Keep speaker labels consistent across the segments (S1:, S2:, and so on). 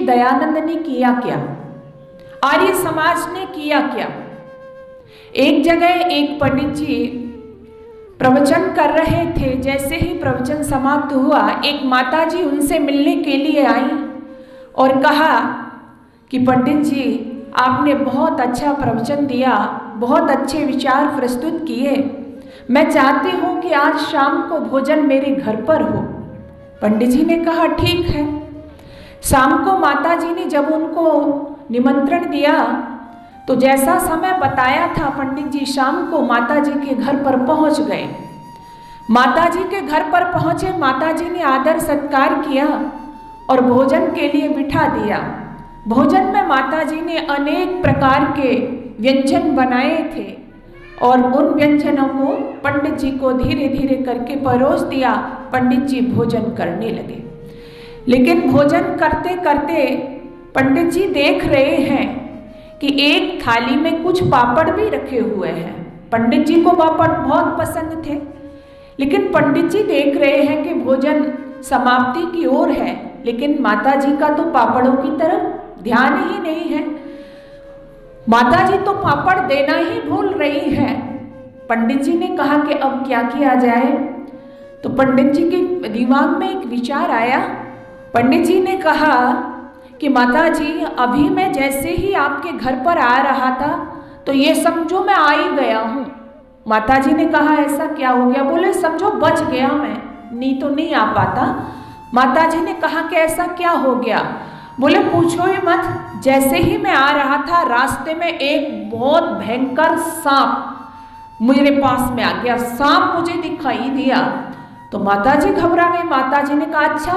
S1: दयानंद ने किया क्या, आर्य समाज ने किया क्या। एक जगह एक पंडित जी प्रवचन कर रहे थे। जैसे ही प्रवचन समाप्त हुआ, एक माताजी उनसे मिलने के लिए आई और कहा कि पंडित जी, आपने बहुत अच्छा प्रवचन दिया, बहुत अच्छे विचार प्रस्तुत किए। मैं चाहती हूँ कि आज शाम को भोजन मेरे घर पर हो। पंडित जी ने कहा ठीक है। शाम को माता जी ने जब उनको निमंत्रण दिया तो जैसा समय बताया था, पंडित जी शाम को माता जी के घर पर पहुंच गए। माता जी के घर पर पहुंचे, माता जी ने आदर सत्कार किया और भोजन के लिए बिठा दिया। भोजन में माता जी ने अनेक प्रकार के व्यंजन बनाए थे और उन व्यंजनों को पंडित जी को धीरे धीरे करके परोस दिया। पंडित जी भोजन करने लगे, लेकिन भोजन करते करते पंडित जी देख रहे हैं कि एक थाली में कुछ पापड़ भी रखे हुए हैं। पंडित जी को पापड़ बहुत पसंद थे, लेकिन पंडित जी देख रहे हैं कि भोजन समाप्ति की ओर है, लेकिन माता जी का तो पापड़ों की तरफ ध्यान ही नहीं है। माता जी तो पापड़ देना ही भूल रही है। पंडित जी ने कहा कि अब क्या किया जाए। तो पंडित जी के दिमाग में एक विचार आया। पंडित जी ने कहा कि माता जी, अभी मैं जैसे ही आपके घर पर आ रहा था तो ये समझो मैं आ ही गया हूँ। माता जी ने कहा ऐसा क्या हो गया। बोले समझो बच गया, मैं नहीं तो नहीं आ पाता। माता जी ने कहा कि ऐसा क्या हो गया। बोले पूछो ही मत, जैसे ही मैं आ रहा था रास्ते में एक बहुत भयंकर सांप मेरे पास में आ गया। सांप मुझे दिखाई दिया तो माता जी घबरा गई। माता जी ने कहा अच्छा,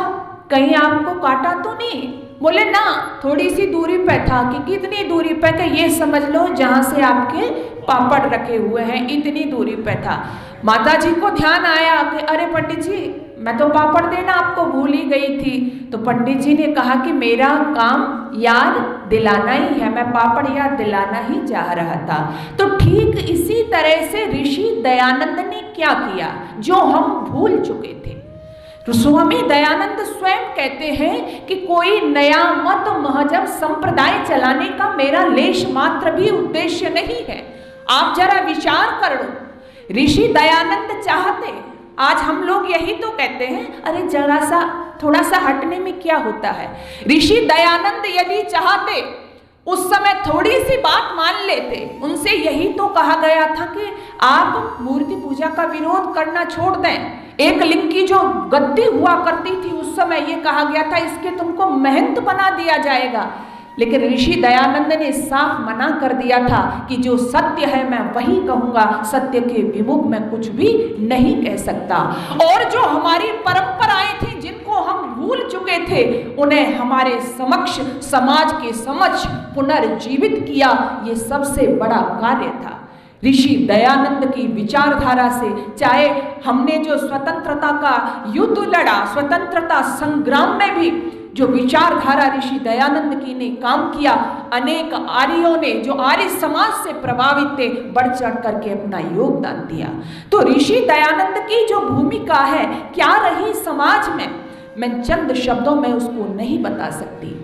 S1: कहीं आपको काटा तो नहीं। बोले ना, थोड़ी सी दूरी पे था। कि कितनी दूरी पे? कि ये समझ लो जहां से आपके पापड़ रखे हुए हैं, इतनी दूरी पे था। माता जी को ध्यान आया कि अरे पंडित जी, मैं तो पापड़ देना आपको भूल ही गई थी। तो पंडित जी ने कहा कि मेरा काम याद दिलाना ही है, मैं पापड़ याद दिलाना ही चाह रहा था। तो ठीक इसी तरह से ऋषि दयानंद ने क्या किया जो हम भूल चुके थे। तो स्वामी दयानंद स्वयं कहते हैं कि कोई नया मत महजब संप्रदाय चलाने का मेरा लेश मात्र भी उद्देश्य नहीं है। आप जरा विचार कर लो, ऋषि दयानंद चाहते, आज हम लोग यही तो कहते हैं अरे जरा सा थोड़ा सा हटने में क्या होता है। ऋषि दयानंद यदि चाहते उस समय थोड़ी सी बात मान लेते। उनसे यही तो कहा गया था कि आप मूर्ति पूजा का विरोध करना छोड़ दें। एक लिंग की जो गद्दी हुआ करती थी उस समय ये कहा गया था इसके तुमको महंत बना दिया जाएगा, लेकिन ऋषि दयानंद ने साफ मना कर दिया था कि जो सत्य है मैं वही कहूंगा, सत्य के विमुख मैं कुछ भी नहीं कह सकता। और जो हमारी परंपराएं थी जिनको हम भूल चुके थे, उन्हें हमारे समक्ष समाज के समक्ष पुनर्जीवित किया, ये सबसे बड़ा कार्य था। ऋषि दयानंद की विचारधारा से, चाहे हमने जो स्वतंत्रता का युद्ध लड़ा, स्वतंत्रता संग्राम में भी जो विचारधारा ऋषि दयानंद की ने काम किया, अनेक आर्यों ने जो आर्य समाज से प्रभावित थे बढ़ चढ़ करके अपना योगदान दिया। तो ऋषि दयानंद की जो भूमिका है क्या रही समाज में, मैं चंद शब्दों में उसको नहीं बता सकती।